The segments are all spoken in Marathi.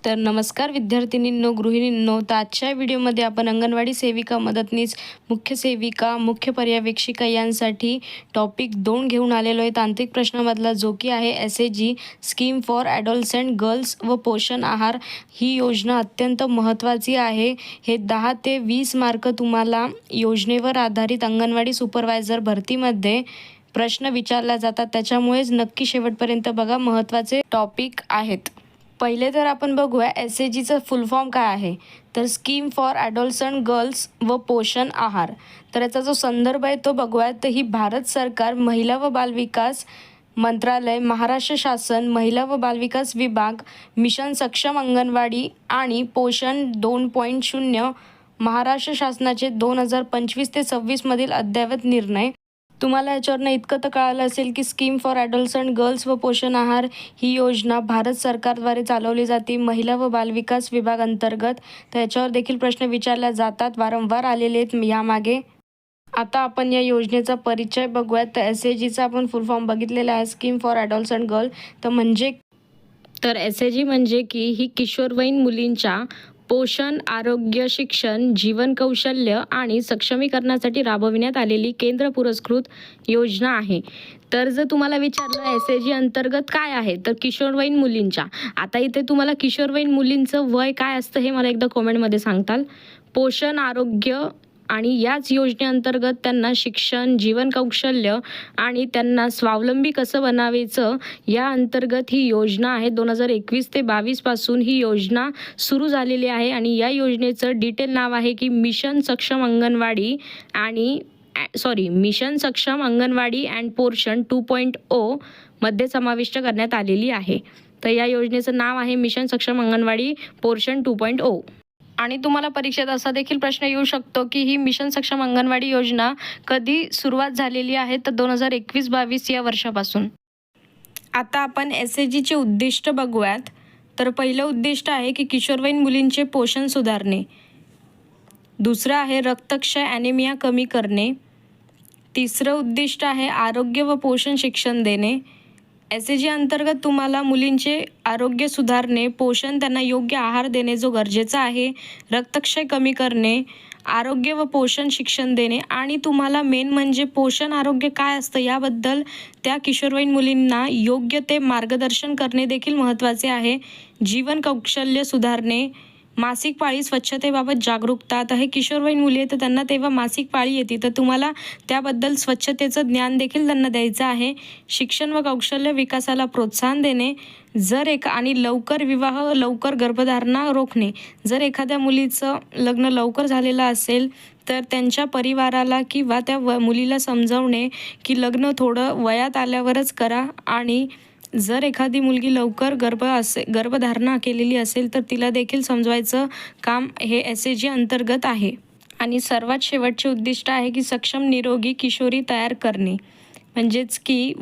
तर नमस्कार विद्यार्थिनींनो, गृहिणींनो. तर आजच्या व्हिडिओमध्ये आपण अंगणवाडी सेविका, मदतनीस, मुख्य सेविका, मुख्य पर्यवेक्षिका यांसाठी टॉपिक 2 घेऊन आलेलो आहे. तांत्रिक प्रश्नामधला जो की आहे SAG स्कीम फॉर ॲडॉलसंट गर्ल्स व पोषण आहार. ही योजना अत्यंत महत्त्वाची आहे. हे 10 ते 20 मार्क तुम्हाला योजनेवर आधारित अंगणवाडी सुपरवायझर भरतीमध्ये प्रश्न विचारला जातात. त्याच्यामुळेच नक्की शेवटपर्यंत बघा, महत्त्वाचे टॉपिक आहेत. पहिले तर आपण बघूया SAGचं फुल फॉर्म काय आहे. तर स्कीम फॉर ॲडॉलसंट गर्ल्स व पोषण आहार. तर याचा जो संदर्भ आहे तो बघूया. तर ही भारत सरकार महिला व बालविकास मंत्रालय, महाराष्ट्र शासन, महिला व बालविकास विभाग, मिशन सक्षम अंगणवाडी आणि पोषण 2.0 महाराष्ट्र शासनाचे 2025 ते 26 मधील अद्ययावत निर्णय. तुम्हाला याच्यावरनं इतकं तर कळालं असेल की स्कीम फॉर ॲडॉलसंट गर्ल्स व पोषण आहार ही योजना भारत सरकारद्वारे चालवली जाते, महिला व बालविकास विभाग अंतर्गत. तर याच्यावर देखील प्रश्न विचारले जातात, वारंवार आलेले आहेत यामागे. आता आपण या योजनेचा परिचय बघूयात. तर SAGचा आपण फुल फॉर्म बघितलेला आहे, स्कीम फॉर ॲडॉलसंट गर्ल. तर SAG म्हणजे की ही किशोरवयीन मुलींच्या पोषण, आरोग्य, शिक्षण, जीवन कौशल्य आणि सक्षमीकरणासाठी राबविण्यात आलेली केंद्र पुरस्कृत योजना आहे. तर जर तुम्हाला विचारलं SAG अंतर्गत काय आहे, तर किशोरवयीन मुलींच्या. आता इथे तुम्हाला किशोरवयीन मुलींचं वय काय असतं हे मला एकदा कॉमेंटमध्ये सांगताल. पोषण, आरोग्य आणि याच योजनेअंतर्गत त्यांना शिक्षण, जीवन कौशल्य आणि त्यांना स्वावलंबी कसं बनावायचं या अंतर्गत ही योजना आहे. 2021 ते 22 पासून ही योजना सुरू झालेली आहे आणि या योजनेचं डिटेल नाव आहे की मिशन सक्षम अंगणवाडी अँड पोषण 2.0 मध्ये समाविष्ट करण्यात आलेली आहे. तर या योजनेचं नाव आहे मिशन सक्षम अंगणवाडी पोषण 2.0. आणि तुम्हाला परीक्षेत असा देखील प्रश्न येऊ शकतो की ही मिशन सक्षम अंगणवाडी योजना कधी सुरुवात झालेली आहे. तर 2021-22 या वर्षापासून. आता आपण SAGचे उद्दिष्ट बघूयात. तर पहिलं उद्दिष्ट आहे की किशोरवयीन मुलींचे पोषण सुधारणे. दुसरं आहे रक्तक्षय ॲनेमिया कमी करणे. तिसरं उद्दिष्ट आहे आरोग्य व पोषण शिक्षण देणे. SAG अंतर्गत तुम्हाला मुलींचे आरोग्य सुधारणे, पोषण, त्यांना योग्य आहार देणे जो गरजेचा आहे, रक्तक्षय कमी करणे, आरोग्य व पोषण शिक्षण देणे आणि तुम्हाला मेन म्हणजे पोषण आरोग्य काय असतं याबद्दल त्या किशोरवयीन मुलींना योग्य ते मार्गदर्शन करणे देखील महत्त्वाचे आहे. जीवन कौशल्य सुधारणे, मासिक पाळी स्वच्छतेबाबत जागरूकता. आता हे किशोरवयीन मुली आहेत तर त्यांना तेव्हा मासिक पाळी येते, तर तुम्हाला त्याबद्दल स्वच्छतेचं ज्ञान देखील त्यांना द्यायचं आहे. शिक्षण व कौशल्य विकासाला प्रोत्साहन देणे. आणि लवकर विवाह, लवकर गर्भधारणा रोखणे. जर एखाद्या मुलीचं लग्न लवकर झालेलं असेल तर त्यांच्या परिवाराला किंवा त्या मुलीला समजावणे की लग्न थोडं वयात आल्यावरच करा. आणि जर एखादी मुलगी लवकर गर्भधारणा केलेली असेल तर तिला देखील समजवायचं काम हे SAG अंतर्गत आहे. आणि सर्वात शेवटचे उद्दिष्ट आहे की सक्षम निरोगी किशोरी तयार करणे. म्हणजेच की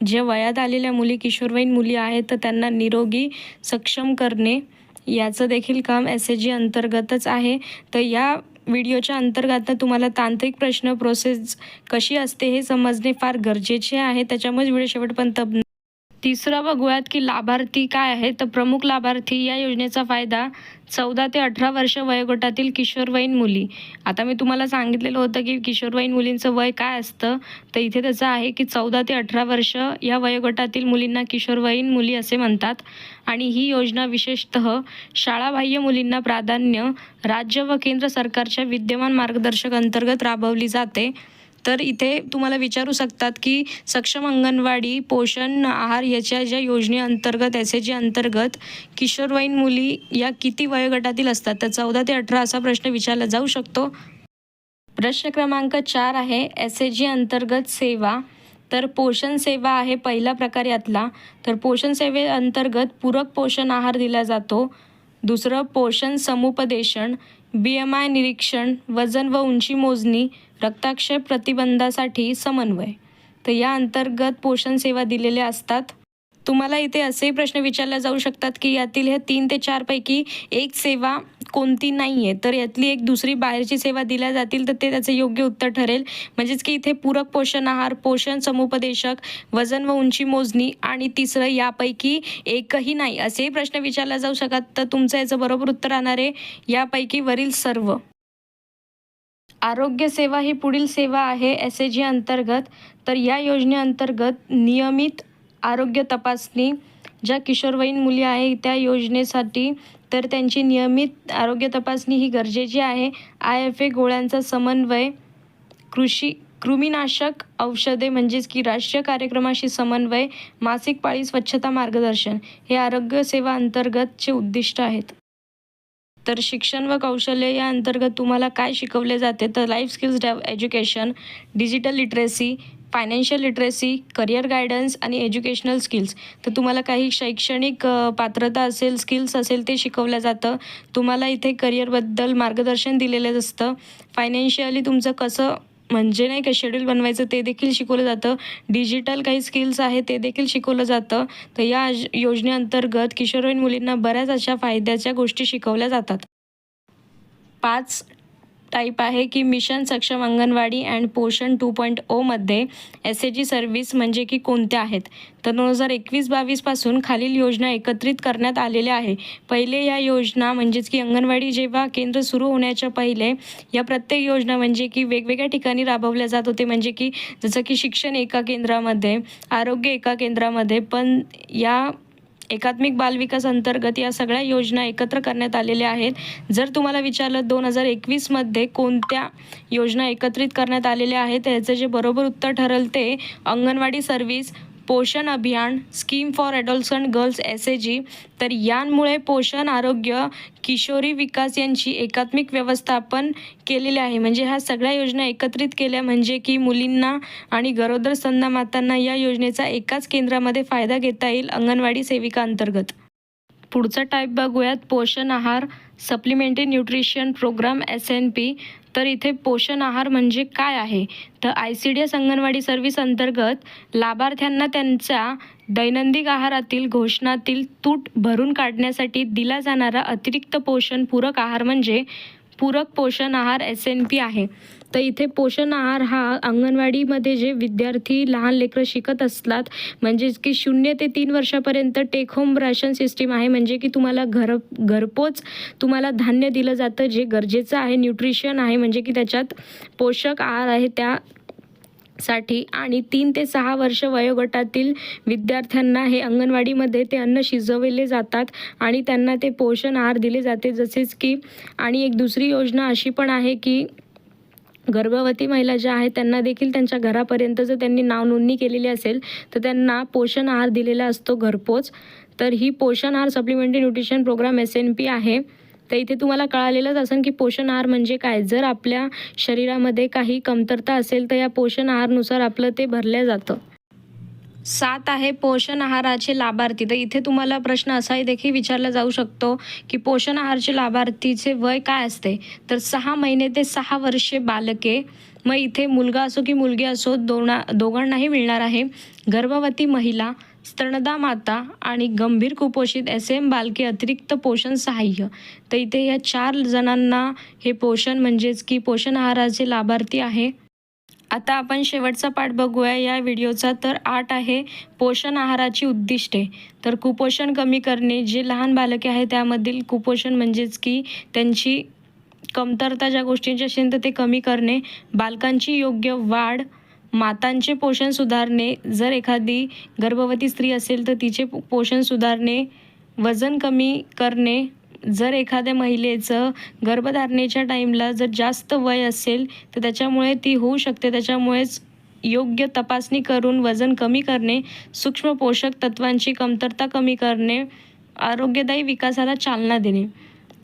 जे वयात आलेल्या मुली, किशोरवयीन मुली आहेत तर त्यांना निरोगी सक्षम करणे याचं देखील काम SAG अंतर्गतच आहे. तर या व्हिडिओच्या अंतर्गत तुम्हाला तांत्रिक प्रश्न प्रोसेस कशी असते हे समजणे फार गरजेचे आहे. त्याच्यामुळेच व्हिडिओ शेवटपर्यंत. तिसरं बघूयात की लाभार्थी काय आहे. तर प्रमुख लाभार्थी या योजनेचा फायदा 14 ते 18 वर्ष वयोगटातील किशोरवयीन मुली. आता मी तुम्हाला सांगितलेलं होतं की किशोरवयीन मुलींचं वय काय असतं, तर इथे त्याचं आहे की 14 ते 18 वर्ष या वयोगटातील मुलींना किशोरवयीन मुली असे म्हणतात. आणि ही योजना विशेषतः शाळाबाह्य मुलींना प्राधान्य राज्य व केंद्र सरकारच्या विद्यमान मार्गदर्शक अंतर्गत राबवली जाते. तर इथे तुम्हाला विचारू शकतात की सक्षम अंगणवाडी पोषण आहार याच्या ज्या योजनेअंतर्गत SAG अंतर्गत किशोरवयीन मुली या किती वयोगटातील असतात, तर 14 ते 18 असा प्रश्न विचारला जाऊ शकतो. प्रश्न क्रमांक 4 आहे SAG अंतर्गत सेवा. तर पोषण सेवा आहे पहिला प्रकार यातला. तर पोषण सेवेअंतर्गत पूरक पोषण आहार दिला जातो. दुसरं पोषण समुपदेशन, BMI निरीक्षण, वजन व उंची मोजणी, रक्तक्षय प्रतिबंधासाठी समन्वय. तर या अंतर्गत पोषण सेवा दिलेल्या असतात. तुम्हाला इथे असेही प्रश्न विचारले जाऊ शकतात की यातील हे 3 ते 4 पैकी एक सेवा कोणती नाही आहे, तर यातली एक दुसरी बाहेरची सेवा दिल्या जातील तर ते त्याचं योग्य उत्तर ठरेल. म्हणजेच की इथे पूरक पोषण आहार, पोषण समुपदेशक, वजन व उंची मोजणी आणि तिसरं यापैकी एकही नाही असेही प्रश्न विचारला जाऊ शकतात. तर तुमचं याचं बरोबर उत्तर राहणार आहे यापैकी वरील सर्व. आरोग्य सेवा ही पुढील सेवा आहे SAG अंतर्गत. तर या योजनेअंतर्गत नियमित आरोग्य तपासणी ज्या किशोरवयीन मुली आहे त्या योजनेसाठी तर त्यांची नियमित आरोग्य तपासणी ही गरजेची आहे. IFA गोळ्यांचा समन्वय, कृमीनाशक औषधे म्हणजेच की राष्ट्रीय कार्यक्रमाशी समन्वय, मासिक पाळी स्वच्छता मार्गदर्शन हे आरोग्य सेवा अंतर्गतचे उद्दिष्ट आहेत. तर शिक्षण व कौशल्य या अंतर्गत तुम्हाला काय शिकवले जाते तर life skills education, digital literacy, financial literacy, career guidance आणि एज्युकेशनल स्किल्स. तर तुम्हाला काही शैक्षणिक पात्रता असेल, स्किल्स असेल ते शिकवलं जातं. तुम्हाला इथे करिअरबद्दल मार्गदर्शन दिलेलं असतं. फायनान्शियली तुमचं कसं म्हणजे नाही का शेड्यूल बनवायचं ते देखील शिकवलं जातं. डिजिटल काही स्किल्स आहे ते देखील शिकवलं जातं. तर या योजनेअंतर्गत किशोरवयीन मुलींना बऱ्याच अशा फायद्याच्या गोष्टी शिकवल्या जातात. 5 टाईप आहे की मिशन सक्षम अंगणवाडी अँड पोषण 2.0 मध्ये SAG सर्व्हिस म्हणजे की कोणत्या आहेत तर 2021-22 पासून खालील योजना एकत्रित करण्यात आलेल्या आहे. पहिले या योजना म्हणजेच की अंगणवाडी जेव्हा केंद्र सुरू होण्याच्या पहिले या प्रत्येक योजना म्हणजे की वेगवेगळ्या ठिकाणी राबवल्या जात होते. म्हणजे की जसं की शिक्षण एका केंद्रामध्ये, आरोग्य एका केंद्रामध्ये, पण या एकात्मिक बालविकास अंतर्गत या सगळ्या योजना एकत्र करण्यात आलेल्या आहेत. जर तुम्हाला विचारलं 2021मध्ये कोणत्या योजना एकत्रित करण्यात आलेल्या आहेत तर याचं जे बरोबर उत्तर ठरेल ते अंगणवाडी सर्व्हिस, पोषण अभियान, स्कीम फॉर ॲडॉल्संट गर्ल्स SAG. तर यांमुळे पोषण, आरोग्य, किशोरी विकास यांची एकात्मिक व्यवस्थापन केलेले आहे. म्हणजे ह्या सगळ्या योजना एकत्रित केल्या म्हणजे की मुलींना आणि गरोदर स्तनदा मातांना या योजनेचा एकाच केंद्रामध्ये फायदा घेता येईल अंगणवाडी सेविका अंतर्गत. पुढचा टाईप बघूयात पोषण आहार सप्लिमेंटरी न्यूट्रिशन प्रोग्राम SNP. तर इथे पोषण आहार म्हणजे काय आहे तर ICDS अंगणवाडी सर्व्हिस अंतर्गत लाभार्थ्यांना त्यांच्या दैनंदिन आहारातील घोषणातील तूट भरून काढण्यासाठी दिला जाणारा अतिरिक्त पोषण पूरक आहार म्हणजे पूरक पोषण आहार SNP आहे. तर इथे पोषण आहार हा अंगणवाडीमध्ये जे विद्यार्थी लहान लेकरं शिकत असतात म्हणजेच की 0 ते 3 वर्षापर्यंत टेक होम राशन सिस्टीम आहे. म्हणजे की तुम्हाला घरपोच तुम्हाला धान्य दिलं जातं जे गरजेचं आहे. न्यूट्रिशन आहे म्हणजे की त्याच्यात पोषक आहार आहे त्यासाठी. आणि 3 ते 6 वर्ष वयोगटातील विद्यार्थ्यांना हे अंगणवाडीमध्ये ते अन्न शिजवले जातात आणि त्यांना ते पोषण आहार दिले जाते. जसेच की आणि एक दुसरी योजना अशी पण आहे की गर्भवती महिला ज्या आहेत त्यांना देखील त्यांच्या घरापर्यंत जर त्यांनी नाव नोंदणी केलेली असेल तर त्यांना पोषण आहार दिलेला असतो घरपोच. तर ही पोषण आहार सप्लिमेंटरी न्यूट्रिशन प्रोग्राम SNP आहे. तर इथे तुम्हाला कळालेलंच असेल की पोषण आहार म्हणजे काय. जर आपल्या शरीरामध्ये काही कमतरता असेल तर या पोषण आहारानुसार आपलं ते भरलं जातं. 7 आहे पोषण आहाराचे लाभार्थी. तर इथे तुम्हाला प्रश्न असाही देखील विचारला जाऊ शकतो की पोषण आहाराचे लाभार्थीचे वय काय असते तर 6 महिने ते 6 वर्षे बालके. मग इथे मुलगा असो की मुलगी असो दोघांनाही मिळणार आहे. गर्भवती महिला, स्तनदा माता आणि गंभीर कुपोषित SM बालके अतिरिक्त पोषण सहाय्य. तर इथे या 4 जणांना हे पोषण म्हणजेच की पोषण आहाराचे लाभार्थी आहे. आता आपण शेवटचा पाठ बघूया या व्हिडिओचा. तर 8 आहे पोषण आहाराची उद्दिष्टे. तर कुपोषण कमी करणे. जे लहान बालके आहे त्यामधील कुपोषण म्हणजेच की त्यांची कमतरता ज्या गोष्टींची असेल तर ते कमी करणे. बालकांची योग्य वाढ, मातांचे पोषण सुधारणे. जर एखादी गर्भवती स्त्री असेल तर तिचे पोषण सुधारणे. वजन कमी करणे. जर एखाद्या महिलेचं गर्भधारणेच्या टाईमला जर जास्त वय असेल तर त्याच्यामुळे ती होऊ शकते, त्याच्यामुळेच योग्य तपासणी करून वजन कमी करणे. सूक्ष्म पोषक तत्वांची कमतरता कमी करणे. आरोग्यदायी विकासाला चालना देणे.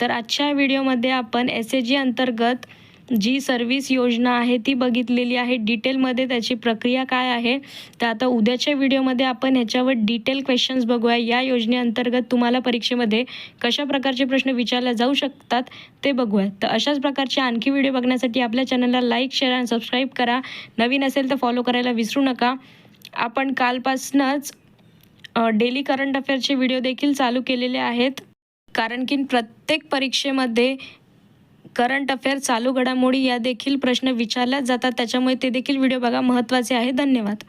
तर आजच्या व्हिडिओमध्ये आपण SAG अंतर्गत जी सर्व्हिस योजना आहे ती बघितलेली आहे डिटेलमध्ये, त्याची प्रक्रिया काय आहे. तर आता उद्याच्या व्हिडिओमध्ये आपण ह्याच्यावर डिटेल क्वेश्चन्स बघूया. या योजनेअंतर्गत तुम्हाला परीक्षेमध्ये कशा प्रकारचे प्रश्न विचारले जाऊ शकतात ते बघूया. तर अशाच प्रकारचे आणखी व्हिडिओ बघण्यासाठी आपल्या चॅनलला लाईक, शेअर आणि सबस्क्राईब करा. नवीन असेल तर फॉलो करायला विसरू नका. आपण कालपासूनच डेली करंट अफेअर्सचे व्हिडिओ देखील चालू केलेले आहेत. कारण की प्रत्येक परीक्षेमध्ये करंट अफेअर, चालू घडामोडी या देखील प्रश्न विचारल्या जातात, त्याच्यामुळे ते देखील व्हिडिओ बघा, महत्त्वाचे आहे. धन्यवाद.